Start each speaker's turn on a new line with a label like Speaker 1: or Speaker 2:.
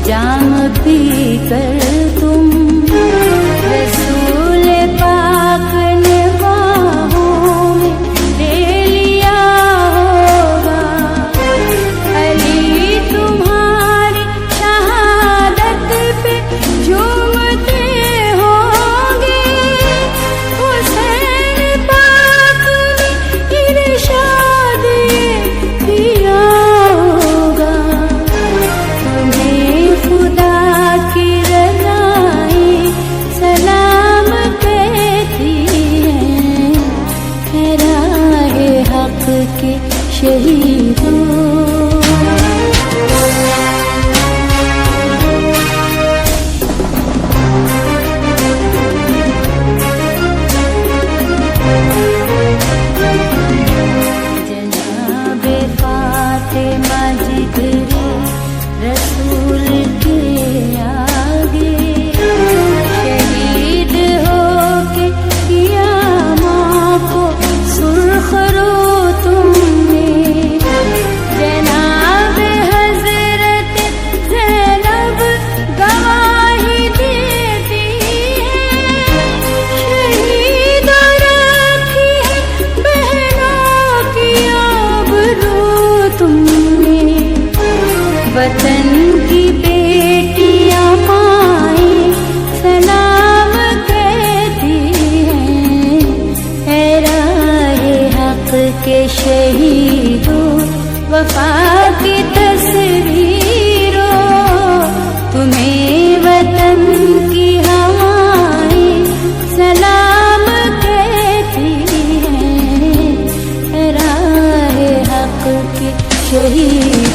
Speaker 1: जाम P कर तुम रसूल पाक ने बाहों में ले लिया होगा। अली तुम्हारी शहादत पे झूमते होंगे। हुसैन पाक ने इरशाद किया होगा। तुम्हें खुदा की रज़ाएं सलाम कहती हैं, राहे हक के शहीदों। जनाबे फातिमा जिगरे रसूल के आगे शहीद होके किया माँ को सुर्ख रो तुमने। जनाब हजरत ज़ैनब गवाही देती है। शहीद रखी है बहनों की आबरू तुमने। वतन की बेटियां माएं सलाम कहती हैं, राहे हक के शहीदों। वफा की तस्वीरों तुम्हें वतन की हवाएं सलाम कहती हैं, राहे हक के शहीद।